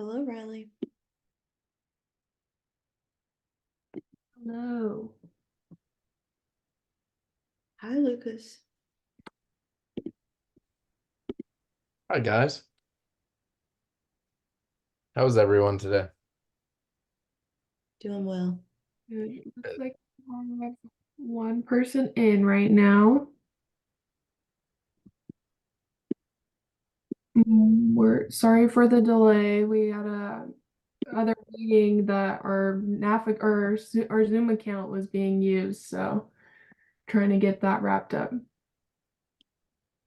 Hello, Riley. Hello. Hi, Lucas. Hi guys. How was everyone today? Doing well. It looks like we have one person in right now. We're sorry for the delay. We had a other meeting that our Zoom account was being used, so trying to get that wrapped up.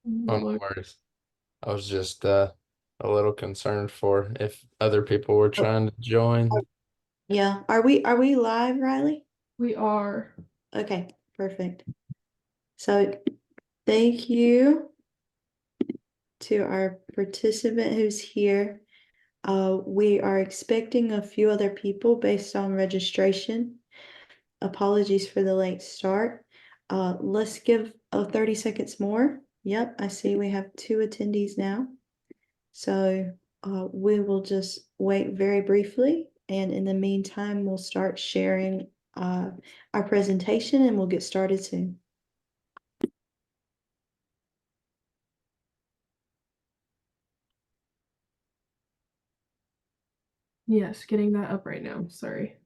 Oh, no worries. I was just a little concerned for if other people were Oh, trying to join. yeah. Are we live, Riley? We are. Okay, perfect. So thank you to our participant who's here. We are expecting a few other people based on registration. Apologies for the late start. Let's give 30 seconds more. Yep, I see we have two attendees now. So we will just wait very briefly, and in the meantime, we'll start sharing our presentation and we'll get started soon. Yes, getting that up right now. Sorry.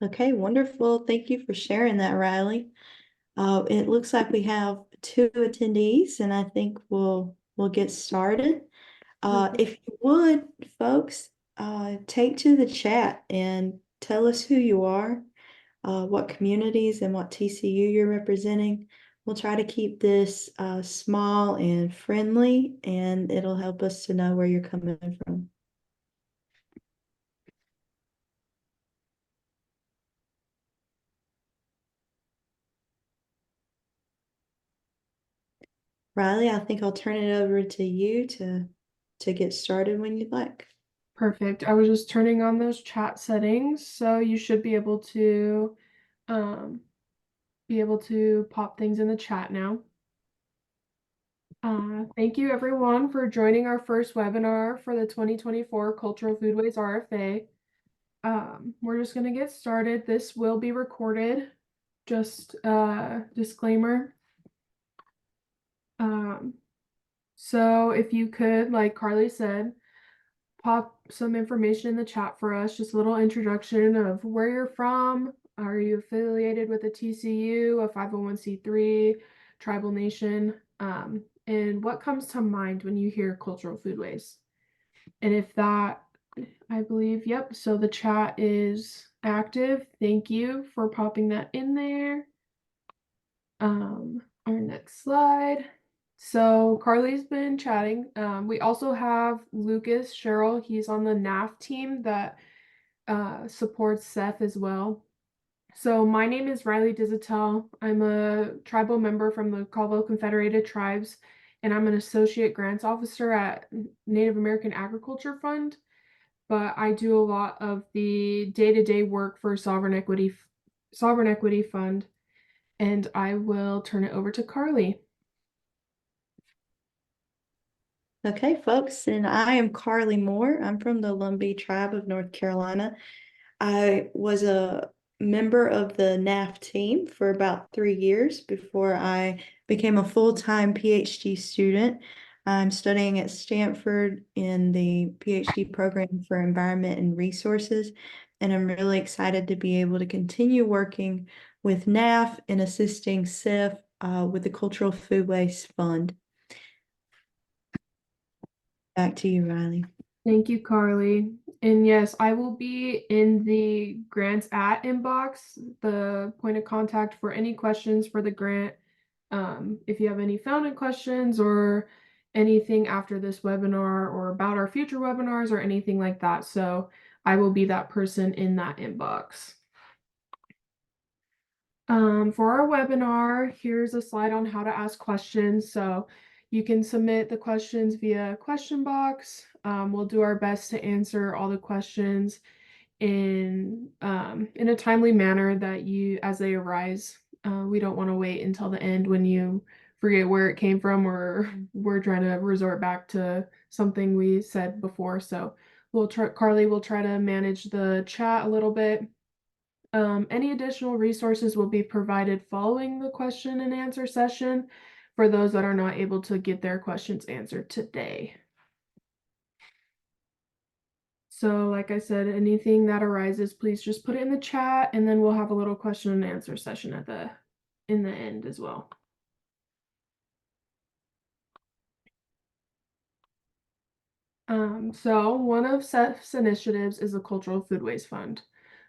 Okay, wonderful. Thank you for sharing that, Riley. It looks like we have two attendees, and I think we'll get started. If you would, folks, take to the chat and tell us who you are, what communities and what TCU you're representing. We'll try to keep this small and friendly, and it'll help us to know where you're coming from. Riley, I think I'll turn it over to you to get started when you'd like. Perfect. I was just turning on those chat settings, so you should um, be able to pop things in the chat now. Thank you everyone for joining our first webinar for the 2024 Cultural Foodways RFA. We're just going to get started. This will be recorded, just disclaimer. So if you could, like Carly said, pop some information in the chat for us, just a little introduction of where you're from. Are you affiliated with a TCU, a 501c3, tribal nation? And what comes to mind when you hear cultural foodways? And if that, I believe, yep, so the chat is active. Thank you for popping that in there. Our next slide. So Carly's been chatting. We also have Lucas Sherrill. He's on the NAF team that supports Seth as well. So my name is Riley Dizitel. I'm a tribal member from the Colville Confederated Tribes, and I'm an associate grants officer at Native American Agriculture Fund. But I do a lot of the day-to-day work for Sovereign Equity Fund, and I will turn it over to Carly. Okay, folks, and I am Carly Moore. I'm from the Lumbee Tribe of North Carolina. I was a member of the NAF team for about 3 years before I became a full-time PhD student. I'm studying at Stanford in the PhD program for Environment and Resources, and I'm really excited to be able to continue working with NAF and assisting SIF with the Cultural Foodways Fund. Back to you, Riley. Thank you, Carly. And yes, I will be in the grants at inbox, the point of contact for any questions for the grant. If you have any founding questions or anything after this webinar or about our future webinars or anything like that. So I will be that person in that inbox. For our webinar, here's a slide on how to ask questions. So you can submit the questions via question box. We'll do our best to answer all the questions in a timely manner that as they arise. We don't want to wait until the end when you forget where it came from, or we're trying to resort back to something we said before. So Carly will try to manage the chat a little bit. Any additional resources will be provided following the question and answer session for those that are not able to get their questions answered today. So like I said, anything that arises, please just put it in the chat, and then we'll have a little question and answer session in the end as well. So one of Seth's initiatives is the Cultural Foodways Fund,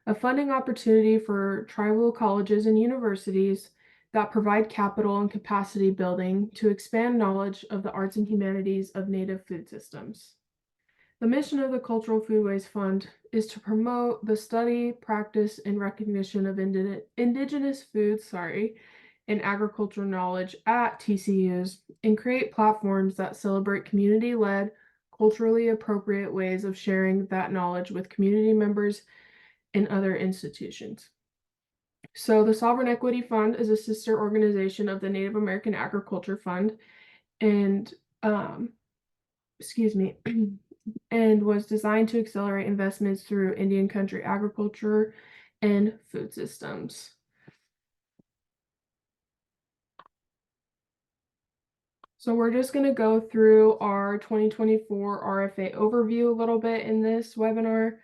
a funding opportunity for tribal colleges and universities that provide capital and capacity building to expand knowledge of the arts and humanities of Native food systems. The mission of the Cultural Foodways Fund is to promote the study, practice, and recognition of Indigenous foods, and agricultural knowledge at TCUs, and create platforms that celebrate community-led, culturally appropriate ways of sharing that knowledge with community members and other institutions. So the Sovereign Equity Fund is a sister organization of the Native American Agriculture Fund, and and was designed to accelerate investments through Indian country agriculture and food systems. So we're just going to go through our 2024 RFA overview a little bit in this webinar.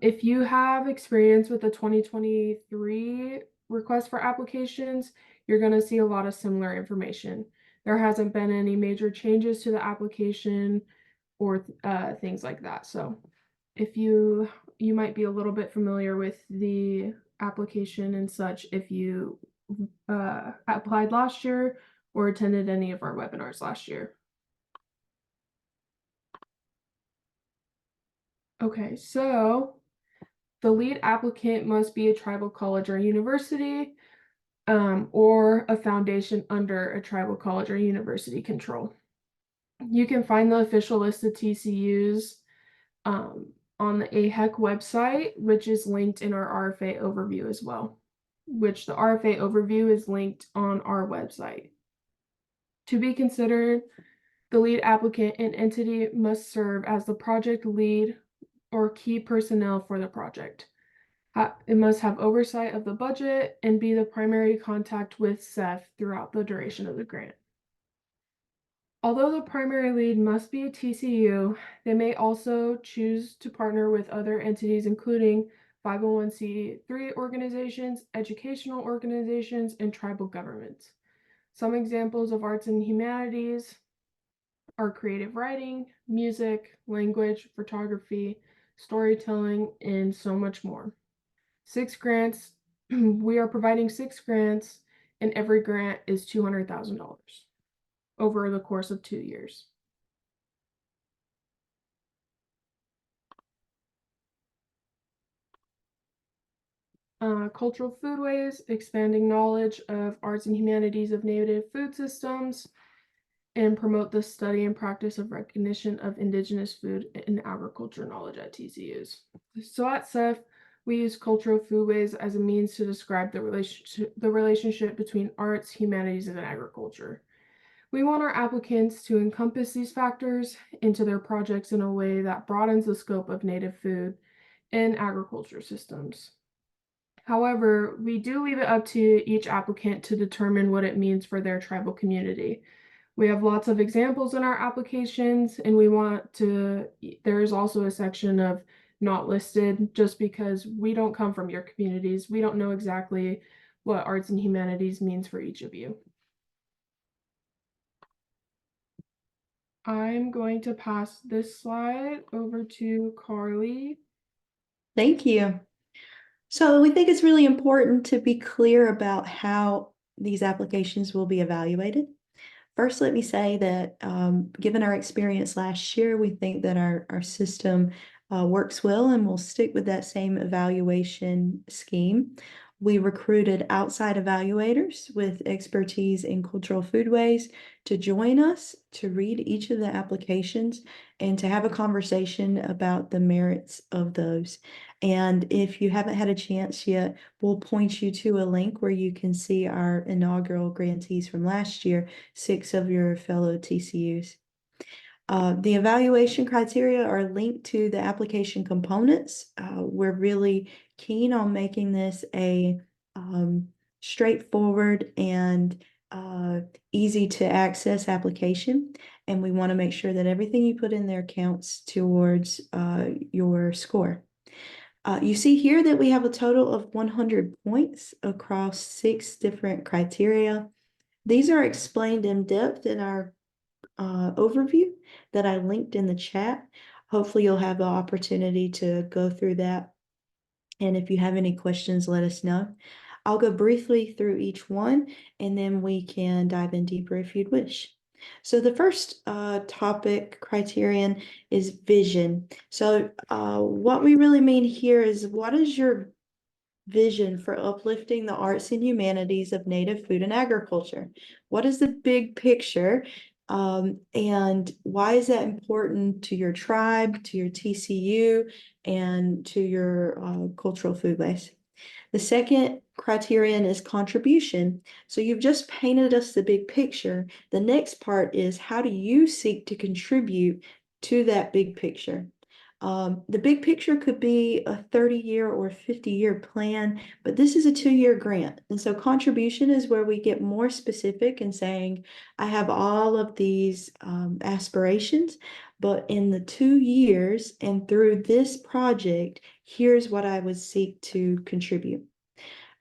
If you have experience with the 2023 request for applications, you're going to see a lot of similar information. There hasn't been any major changes to the application or things like that. So if you might be a little bit familiar with the application and such if you applied last year or attended any of our webinars last year. Okay, so the lead applicant must be a tribal college or university, or a foundation under a tribal college or university control. You can find the official list of TCUs on the AHEC website, which is linked in our RFA overview as well, which the RFA overview is linked on our website. To be considered, the lead applicant and entity must serve as the project lead or key personnel for the project. It must have oversight of the budget and be the primary contact with Seth throughout the duration of the grant. Although the primary lead must be a TCU, they may also choose to partner with other entities, including 501c3 organizations, educational organizations, and tribal governments. Some examples of arts and humanities are creative writing, music, language, photography, storytelling, and so much more. 6 grants, we are providing 6 grants, and every grant is $200,000 over the course of 2 years. Cultural Foodways, expanding knowledge of arts and humanities of Native food systems, and promote the study and practice of recognition of Indigenous food and agriculture knowledge at TCUs. So at CEF, we use Cultural Foodways as a means to describe the relationship between arts, humanities, and agriculture. We want our applicants to encompass these factors into their projects in a way that broadens the scope of Native food and agriculture systems. However, we do leave it up to each applicant to determine what it means for their tribal community. We have lots of examples in our applications, and there is also a section of not listed just because we don't come from your communities. We don't know exactly what arts and humanities means for each of you. I'm going to pass this slide over to Carly. Thank you. So we think it's really important to be clear about how these applications will be evaluated. First, let me say that given our experience last year, we think that our system works well and we'll stick with that same evaluation scheme. We recruited outside evaluators with expertise in cultural foodways to join us to read each of the applications and to have a conversation about the merits of those. And if you haven't had a chance yet, we'll point you to a link where you can see our inaugural grantees from last year, 6 of your fellow TCUs. The evaluation criteria are linked to the application components. We're really keen on making this a straightforward and easy to access application. And we want to make sure that everything you put in there counts towards your score. You see here that we have a total of 100 points across 6 different criteria. These are explained in depth in our overview that I linked in the chat. Hopefully you'll have the opportunity to go through that. And if you have any questions, let us know. I'll go briefly through each one and then we can dive in deeper if you'd wish. So the first topic criterion is vision. So what we really mean here is, what is your vision for uplifting the arts and humanities of Native food and agriculture? What is the big picture? And why is that important to your tribe, to your TCU, and to your cultural foodways? The second criterion is contribution. So you've just painted us the big picture. The next part is, how do you seek to contribute to that big picture? The big picture could be a 30-year or 50-year plan, but this is a 2-year grant. And so contribution is where we get more specific in saying, I have all of these aspirations, but in the 2 years and through this project, here's what I would seek to contribute.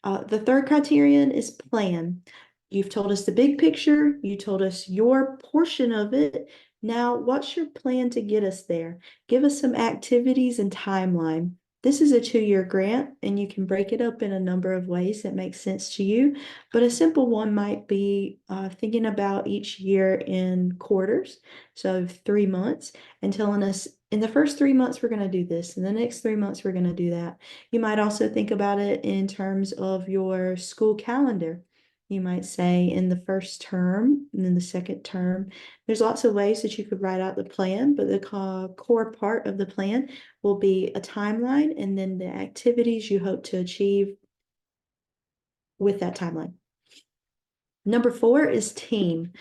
The third criterion is plan. You've told us the big picture, you told us your portion of it. Now, what's your plan to get us there? Give us some activities and timeline. This is a 2-year grant, and you can break it up in a number of ways that make sense to you. But a simple one might be thinking about each year in quarters, so 3 months, and telling us, in the first 3 months, we're going to do this. In the next 3 months, we're going to do that. You might also think about it in terms of your school calendar. You might say in the first term and then the second term. There's lots of ways that you could write out the plan, but the core part of the plan will be a timeline and then the activities you hope to achieve with that timeline. Number 4 is team.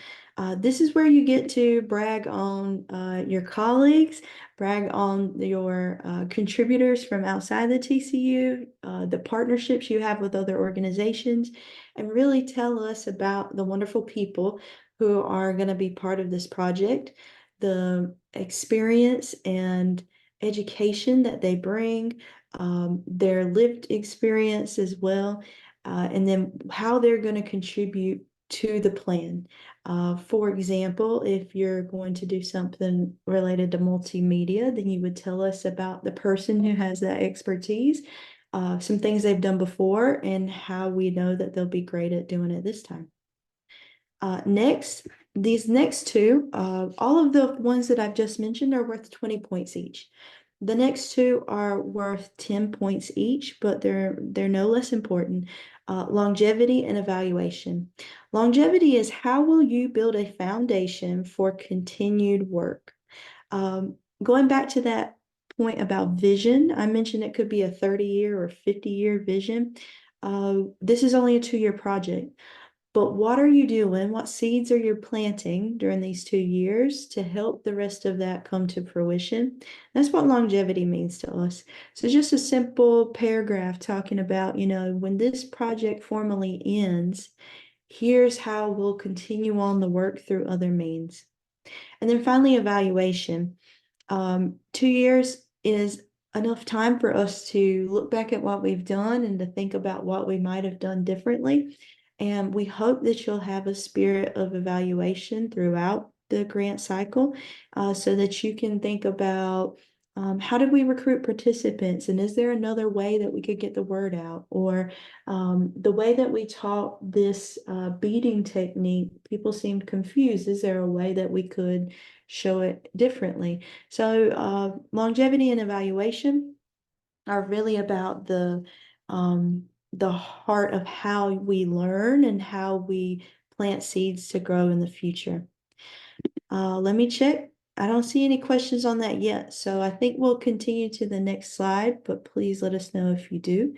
This is where you get to brag on your colleagues, brag on your contributors from outside the TCU, the partnerships you have with other organizations, and really tell us about the wonderful people who are going to be part of this project, the experience and education that they bring, their lived experience as well, and then how they're going to contribute to the plan. For example, if you're going to do something related to multimedia, then you would tell us about the person who has that expertise, some things they've done before, and how we know that they'll be great at doing it this time. Next, these next two, all of the ones that I've just mentioned are worth 20 points each. The next two are worth 10 points each, but they're no less important. Longevity and evaluation. Longevity is, how will you build a foundation for continued work? Going back to that point about vision, I mentioned it could be a 30-year or 50-year vision. This is only a 2-year project. But what are you doing? What seeds are you planting during these 2 years to help the rest of that come to fruition? That's what longevity means to us. So just a simple paragraph talking about, when this project formally ends, here's how we'll continue on the work through other means. And then finally, evaluation. 2 years is enough time for us to look back at what we've done and to think about what we might have done differently. And we hope that you'll have a spirit of evaluation throughout the grant cycle, so that you can think about How did we recruit participants? And is there another way that we could get the word out? Or the way that we taught this beading technique, people seemed confused. Is there a way that we could show it differently? So longevity and evaluation are really about the heart of how we learn and how we plant seeds to grow in the future. Let me check. I don't see any questions on that yet, so I think we'll continue to the next slide, but please let us know if you do.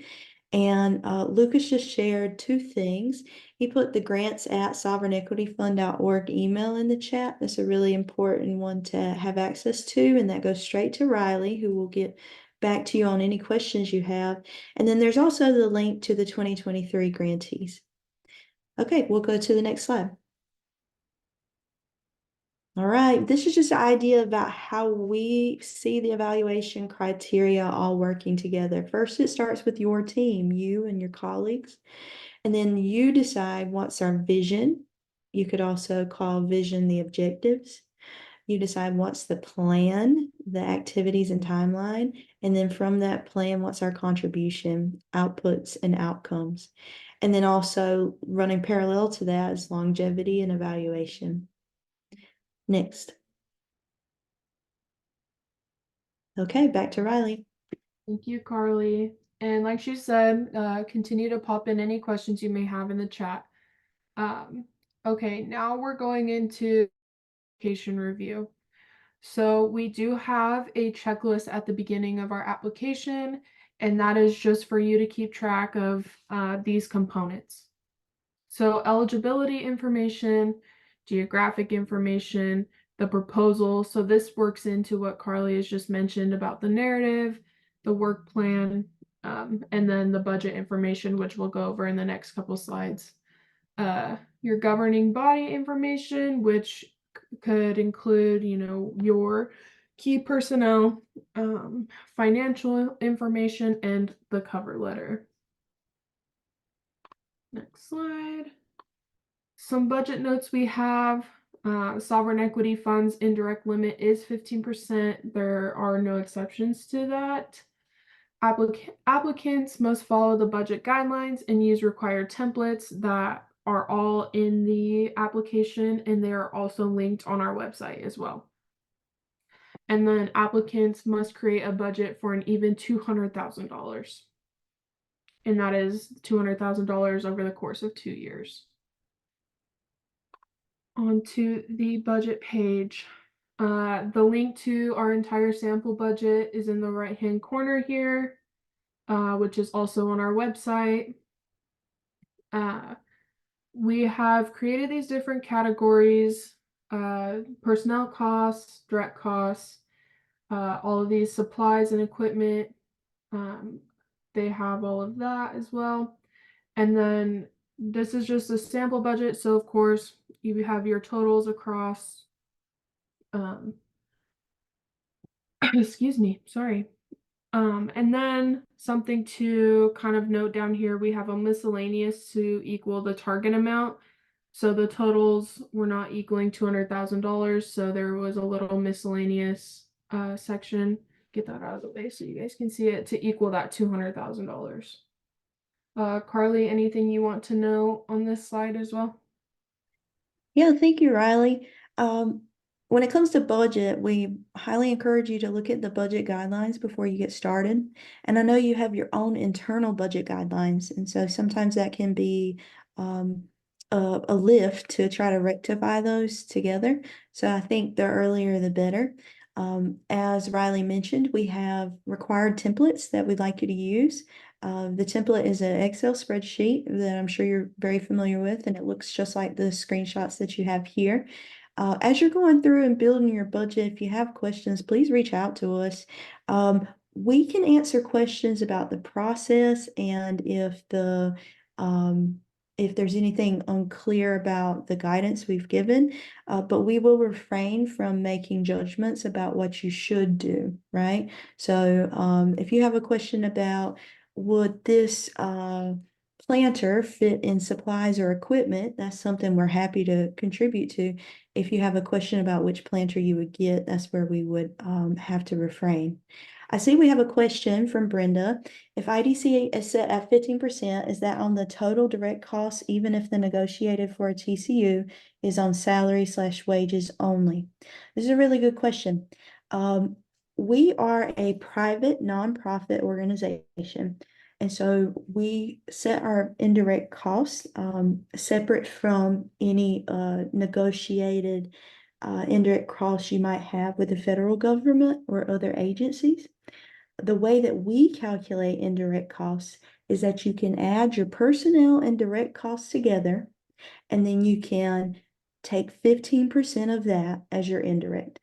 And Lucas just shared two things. He put the grants@sovereignequityfund.org email in the chat. That's a really important one to have access to, and that goes straight to Riley, who will get back to you on any questions you have. And then there's also the link to the 2023 grantees. Okay, we'll go to the next slide. All right, this is just an idea about how we see the evaluation criteria all working together. First, it starts with your team, you and your colleagues, and then you decide what's our vision. You could also call vision the objectives. You decide what's the plan, the activities and timeline, and then from that plan, what's our contribution, outputs, and outcomes. And then also running parallel to that is longevity and evaluation. Next. Okay, back to Riley. Thank you, Carly. And like she said, continue to pop in any questions you may have in the chat. Okay, now we're going into application review. So we do have a checklist at the beginning of our application, and that is just for you to keep track of these components. So eligibility information, geographic information, the proposal. So this works into what Carly has just mentioned about the narrative, the work plan, and then the budget information, which we'll go over in the next couple slides. Your governing body information, which could include, your key personnel, financial information, and the cover letter. Next slide. Some budget notes we have. Sovereign equity funds indirect limit is 15%. There are no exceptions to that. Applicants must follow the budget guidelines and use required templates that are all in the application, and they are also linked on our website as well. And then applicants must create a budget for an even $200,000. And that is $200,000 over the course of 2 years. Onto the budget page. The link to our entire sample budget is in the right-hand corner here, which is also on our website. We have created these different categories, personnel costs, direct costs, all of these supplies and equipment. They have all of that as well. And then this is just a sample budget. So of course you have your totals across, excuse me, sorry. And then something to kind of note down here, we have a miscellaneous to equal the target amount. So the totals were not equaling $200,000. So there was a little miscellaneous section. Get that out of the way so you guys can see it to equal that $200,000. Carly, anything you want to know on this slide as well? Yeah, thank you, Riley. When it comes to budget, we highly encourage you to look at the budget guidelines before you get started. And I know you have your own internal budget guidelines, and so sometimes that can be a lift to try to rectify those together. So I think the earlier the better. As Riley mentioned, we have required templates that we'd like you to use. The template is an Excel spreadsheet that I'm sure you're very familiar with, and it looks just like the screenshots that you have here. As you're going through and building your budget, if you have questions, please reach out to us. We can answer questions about the process and if there's anything unclear about the guidance we've given, but we will refrain from making judgments about what you should do, right? So if you have a question about would this planter fit in supplies or equipment, that's something we're happy to contribute to. If you have a question about which planter you would get, that's where we would have to refrain. I see we have a question from Brenda. If IDC is set at 15%, is that on the total direct costs, even if the negotiated for a TCU is on salary/wages only? This is a really good question. We are a private nonprofit organization. And so we set our indirect costs separate from any negotiated indirect costs you might have with the federal government or other agencies. The way that we calculate indirect costs is that you can add your personnel and direct costs together, and then you can take 15% of that as your indirect.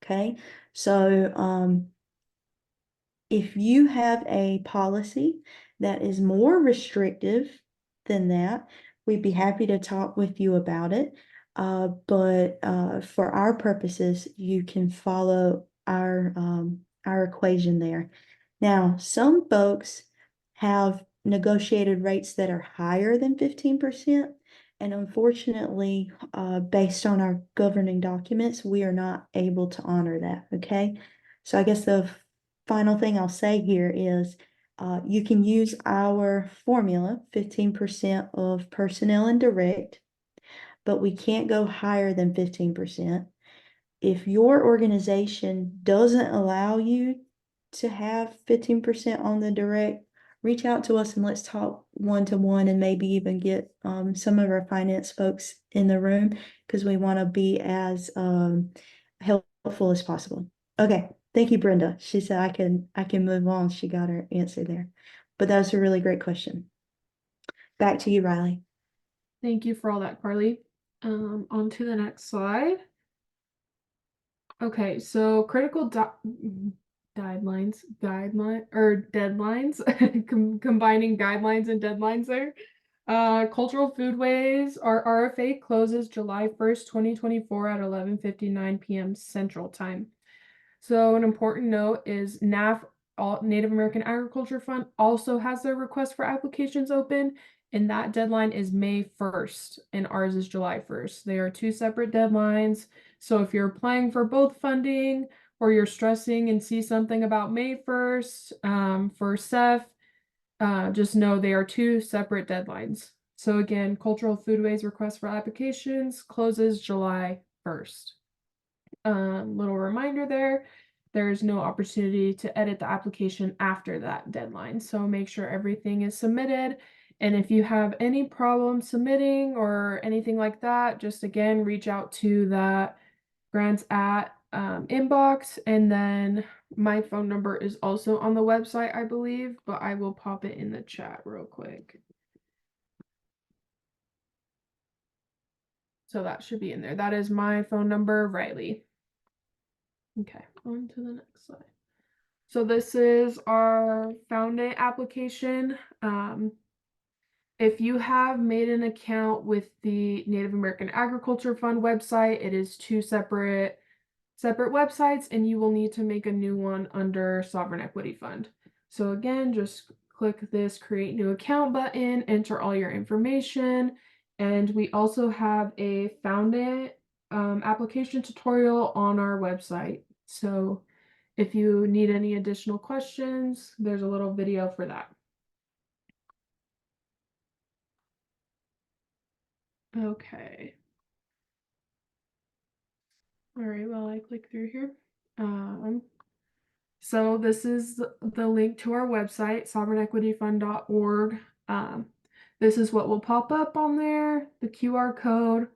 Okay, so if you have a policy that is more restrictive than that, we'd be happy to talk with you about it. But for our purposes, you can follow our equation there. Now, some folks have negotiated rates that are higher than 15%. And unfortunately, based on our governing documents, we are not able to honor that, okay? So I guess the final thing I'll say here is you can use our formula, 15% of personnel and direct, but we can't go higher than 15%. If your organization doesn't allow you to have 15% on the direct, reach out to us and let's talk one-to-one and maybe even get some of our finance folks in the room because we want to be as helpful as possible. Okay, thank you, Brenda. She said I can move on. She got her answer there. But that was a really great question. Back to you, Riley. Thank you for all that, Carly. On to the next slide. Okay, so critical deadlines, combining guidelines and deadlines there. Cultural Foodways, our RFA closes July 1st, 2024 at 11:59 p.m. Central Time. So an important note is NAF, Native American Agriculture Fund, also has their request for applications open, and that deadline is May 1st, and ours is July 1st. They are two separate deadlines. So if you're applying for both funding or you're stressing and see something about May 1st for SEF, just know they are two separate deadlines. So again, Cultural Foodways request for applications closes July 1st. Little reminder there's no opportunity to edit the application after that deadline. So make sure everything is submitted. And if you have any problem submitting or anything like that, just again, reach out to that grants at inbox. And then my phone number is also on the website, I believe, but I will pop it in the chat real quick. So that should be in there. That is my phone number, Riley. Okay, on to the next slide. So this is our Found It application. If you have made an account with the Native American Agriculture Fund website, it is two separate websites, and you will need to make a new one under Sovereign Equity Fund. So again, just click this Create New Account button, enter all your information, and we also have a Found It application tutorial on our website. So if you need any additional questions, there's a little video for that. Okay. All right, well, I click through here. So this is the link to our website, sovereignequityfund.org. This is what will pop up on there, the QR code.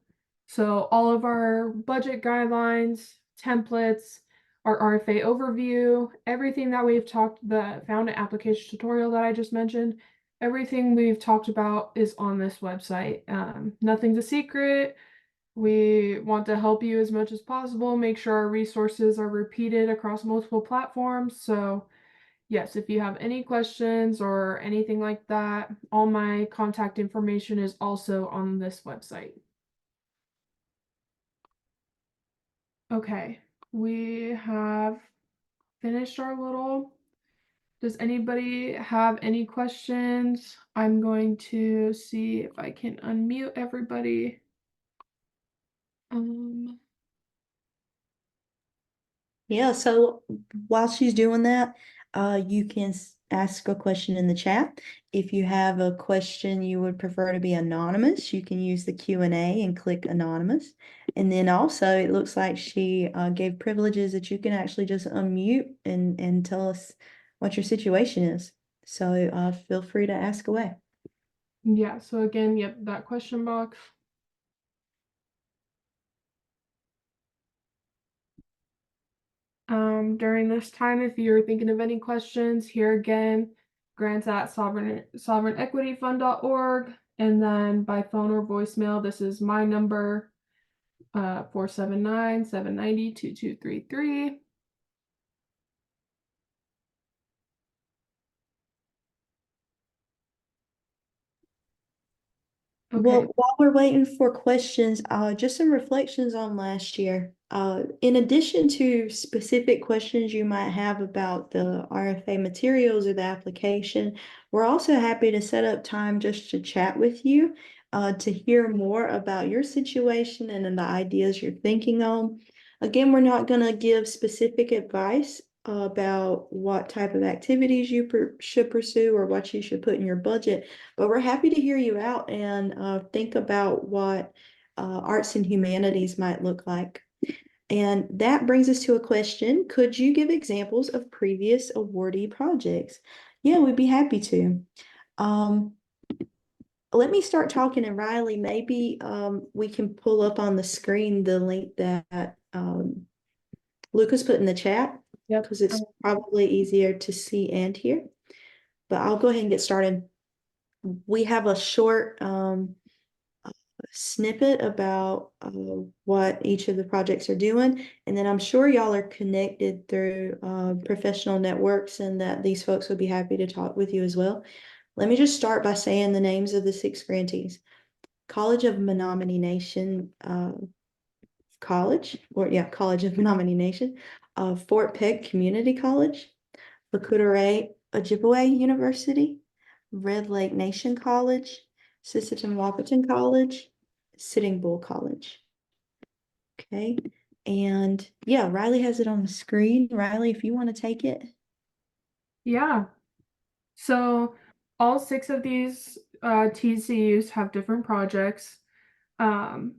So all of our budget guidelines, templates, our RFA overview, everything that we've talked, the Found It application tutorial that I just mentioned, everything we've talked about is on this website. Nothing's a secret. We want to help you as much as possible, make sure our resources are repeated across multiple platforms. So yes, if you have any questions or anything like that, all my contact information is also on this website. Okay, we have finished our little Does anybody have any questions? I'm going to see if I can unmute everybody. Yeah, so while she's doing that, you can ask a question in the chat. If you have a question you would prefer to be anonymous, you can use the Q&A and click anonymous. And then also it looks like she gave privileges that you can actually just unmute and tell us what your situation is. So feel free to ask away. Yeah, so again, yep, that question box. During this time, if you're thinking of any questions, here again, grants at sovereignequityfund.org, and then by phone or voicemail, this is my number, 479-790-2233. Okay. Well, while we're waiting for questions, just some reflections on last year. In addition to specific questions you might have about the RFA materials or the application, we're also happy to set up time just to chat with you, to hear more about your situation and then the ideas you're thinking on. Again, we're not going to give specific advice about what type of activities you should pursue or what you should put in your budget. But we're happy to hear you out and think about what arts and humanities might look like. And that brings us to a question. Could you give examples of previous awardee projects? Yeah, we'd be happy to. Let me start talking, and Riley, maybe we can pull up on the screen the link that Lucas put in the chat, because it's probably easier to see and hear. But I'll go ahead and get started. We have a short snippet about what each of the projects are doing, and then I'm sure y'all are connected through professional networks, and that these folks would be happy to talk with you as well. Let me just start by saying the names of the 6 grantees. College of Menominee Nation College of Menominee Nation, Fort Peck Community College, Lakota Ojibwe University, Red Lake Nation College, Sisseton Wahpeton College, Sitting Bull College. Okay, and yeah, Riley has it on the screen. Riley, if you want to take it. Yeah. So all 6 of these TCUs have different projects.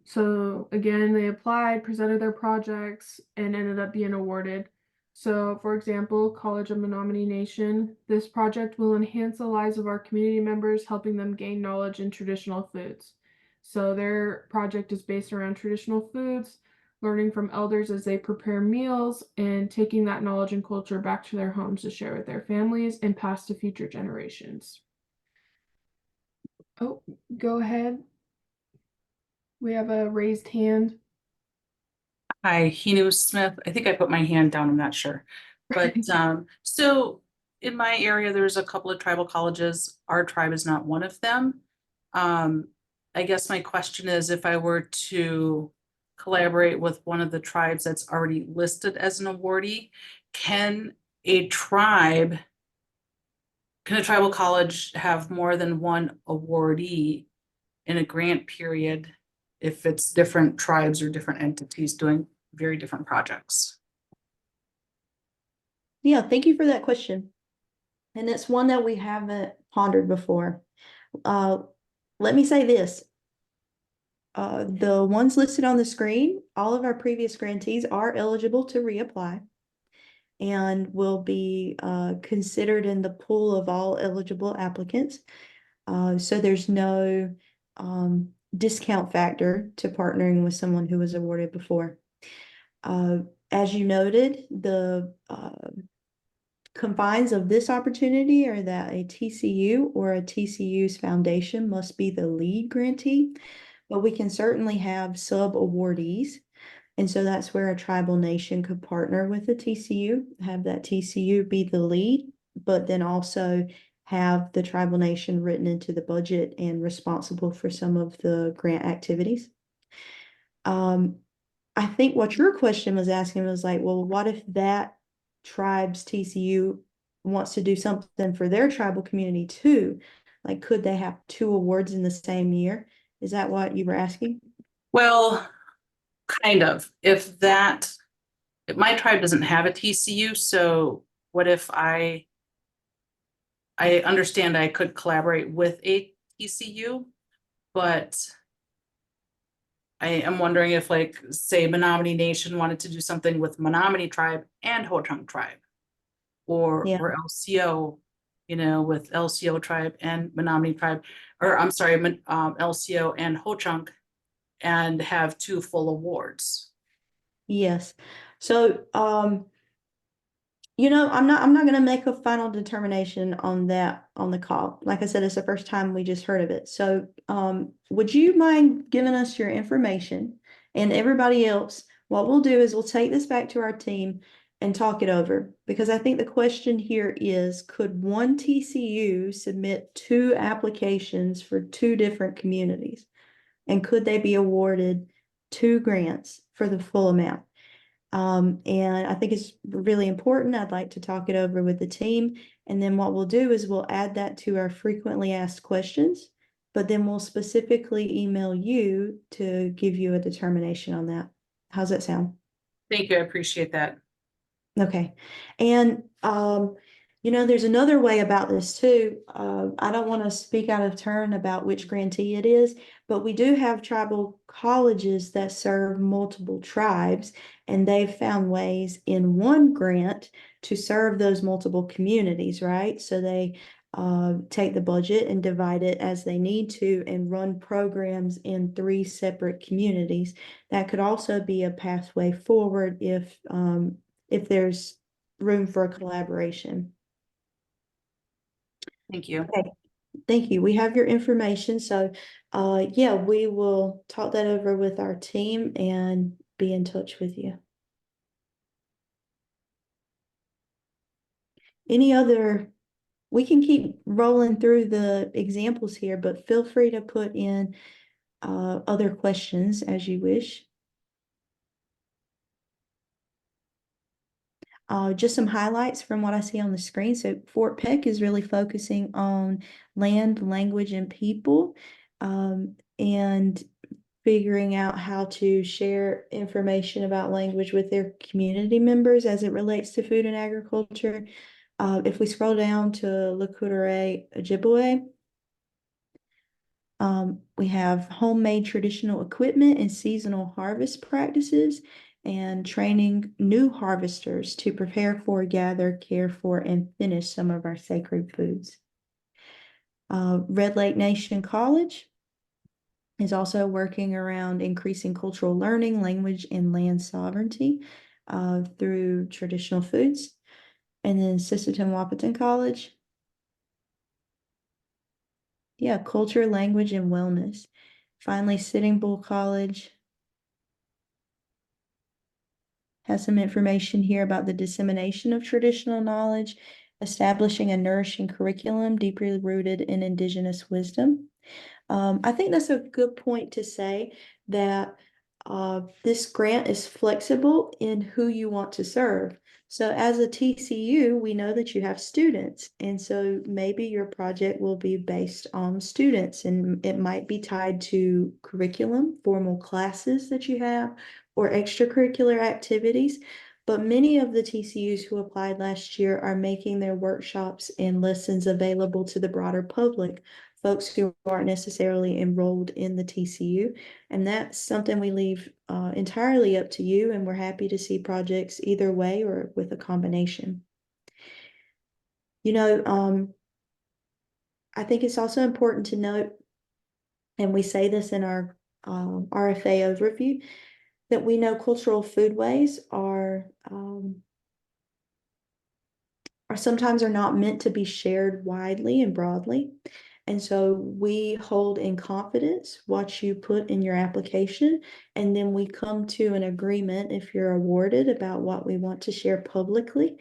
So again, they applied, presented their projects, and ended up being awarded. So for example, College of Menominee Nation, this project will enhance the lives of our community members, helping them gain knowledge in traditional foods. So their project is based around traditional foods, learning from elders as they prepare meals, and taking that knowledge and culture back to their homes to share with their families and pass to future generations. Oh, go ahead. We have a raised hand. Hi, Hinu Smith. I think I put my hand down, I'm not sure. But so in my area, there's a couple of tribal colleges. Our tribe is not one of them. I guess my question is, if I were to collaborate with one of the tribes that's already listed as an awardee, can a tribal college have more than one awardee in a grant period if it's different tribes or different entities doing very different projects? Yeah, thank you for that question. And it's one that we haven't pondered before. Let me say this. The ones listed on the screen, all of our previous grantees are eligible to reapply and will be considered in the pool of all eligible applicants. So there's no discount factor to partnering with someone who was awarded before. As you noted, the confines of this opportunity are that a TCU or a TCU's foundation must be the lead grantee, but we can certainly have sub-awardees. And so that's where a tribal nation could partner with a TCU, have that TCU be the lead, but then also have the tribal nation written into the budget and responsible for some of the grant activities. I think what your question was asking was like, well, what if that tribe's TCU wants to do something for their tribal community too, like could they have two awards in the same year? Is that what you were asking? Well, kind of. If my tribe doesn't have a TCU, so what if I understand I could collaborate with a TCU, but I am wondering if, like, say Menominee Nation wanted to do something with Menominee tribe and Ho-Chunk tribe, Yeah. or LCO, with LCO tribe and Menominee tribe, or I'm sorry, LCO and Ho-Chunk, and have two full awards. Yes. So, I'm not gonna make a final determination on that on the call. Like I said, it's the first time we just heard of it. So, would you mind giving us your information and everybody else? What we'll do is we'll take this back to our team and talk it over because I think the question here is, could one TCU submit two applications for two different communities? And could they be awarded two grants for the full amount? And I think it's really important. I'd like to talk it over with the team. And then what we'll do is we'll add that to our frequently asked questions, but then we'll specifically email you to give you a determination on that. How's that sound? Thank you, I appreciate that. Okay. And, there's another way about this too. I don't want to speak out of turn about which grantee it is, but we do have tribal colleges that serve multiple tribes, and they've found ways in one grant to serve those multiple communities, right? So they take the budget and divide it as they need to and run programs in three separate communities. That could also be a pathway forward if there's room for a collaboration. Thank you. Okay, thank you. We have your information. So, yeah, we will talk that over with our team and be in touch with you. We can keep rolling through the examples here, but feel free to put in other questions as you wish. Just some highlights from what I see on the screen. So Fort Peck is really focusing on land, language, and people, and figuring out how to share information about language with their community members as it relates to food and agriculture. If we scroll down to Lekudere Ojibwe, we have homemade traditional equipment and seasonal harvest practices and training new harvesters to prepare for, gather, care for, and finish some of our sacred foods. Red Lake Nation College is also working around increasing cultural learning, language, and land sovereignty through traditional foods. And then Sisseton Wahpeton College, yeah, culture, language, and wellness. Finally, Sitting Bull College has some information here about the dissemination of traditional knowledge, establishing a nourishing curriculum deeply rooted in Indigenous wisdom. I think that's a good point to say that this grant is flexible in who you want to serve. So as a TCU, we know that you have students, and so maybe your project will be based on students, and it might be tied to curriculum, formal classes that you have, or extracurricular activities. But many of the TCUs who applied last year are making their workshops and lessons available to the broader public, folks who aren't necessarily enrolled in the TCU. And that's something we leave entirely up to you, and we're happy to see projects either way or with a combination. I think it's also important to note, and we say this in our RFA overview, that we know cultural foodways are sometimes are not meant to be shared widely and broadly. And so we hold in confidence what you put in your application, and then we come to an agreement if you're awarded about what we want to share publicly.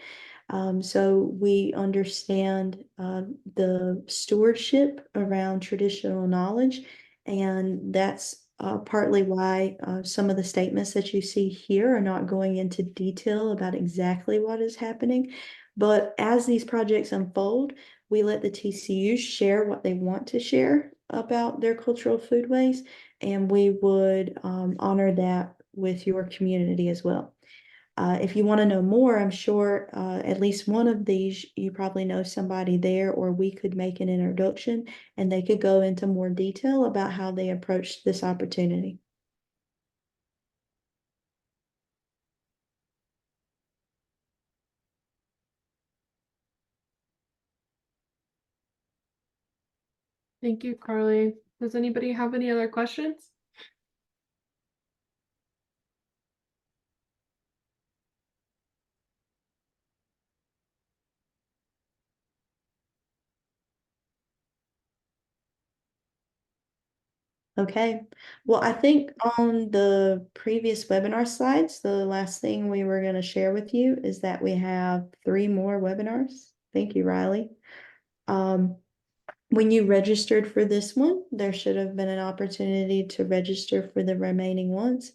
So we understand the stewardship around traditional knowledge, and that's partly why some of the statements that you see here are not going into detail about exactly what is happening. But as these projects unfold, we let the TCUs share what they want to share about their cultural foodways, and we would honor that with your community as well. If you want to know more, I'm sure at least one of these, you probably know somebody there, or we could make an introduction and they could go into more detail about how they approached this opportunity. Thank you, Carly. Does anybody have any other questions? Okay, well, I think on the previous webinar slides, the last thing we were going to share with you is that we have 3 more webinars. Thank you, Riley. When you registered for this one, there should have been an opportunity to register for the remaining ones.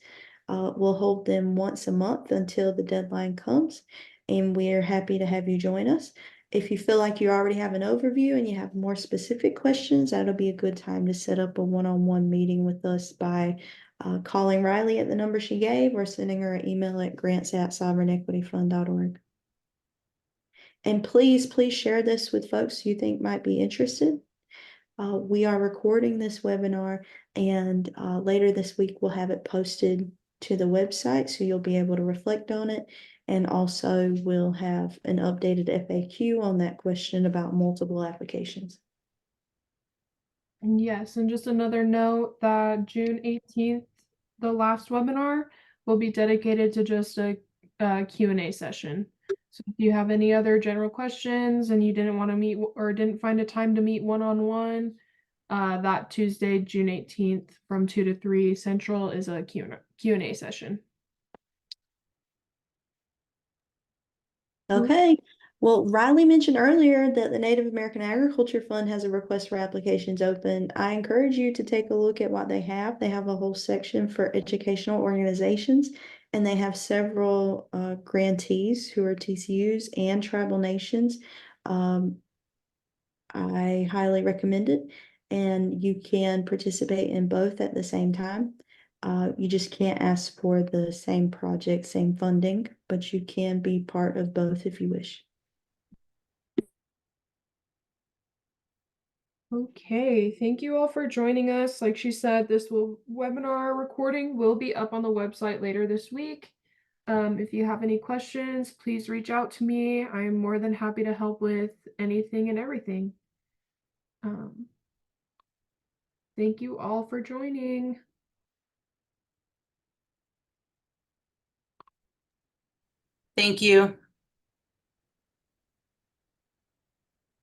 We'll hold them once a month until the deadline comes, and we're happy to have you join us. If you feel like you already have an overview and you have more specific questions, that'll be a good time to set up a one-on-one meeting with us by calling Riley at the number she gave or sending her an email at grants@sovereignequityfund.org. And please share this with folks you think might be interested. We are recording this webinar, and later this week we'll have it posted to the website, so you'll be able to reflect on it. And also we'll have an updated FAQ on that question about multiple applications. And yes, and just another note that June 18th, the last webinar, will be dedicated to just a Q&A session. So if you have any other general questions and you didn't want to meet or didn't find a time to meet one-on-one, that Tuesday, June 18th from 2 to 3 Central is a Q&A session. Okay. Well, Riley mentioned earlier that the Native American Agriculture Fund has a request for applications open. I encourage you to take a look at what they have. They have a whole section for educational organizations, and they have several grantees who are TCUs and tribal nations. I highly recommend it, and you can participate in both at the same time. You just can't ask for the same project, same funding, but you can be part of both if you wish. Okay, thank you all for joining us. Like she said, this webinar recording will be up on the website later this week. If you have any questions, please reach out to me. I'm more than happy to help with anything and everything. Thank you all for joining. Thank you.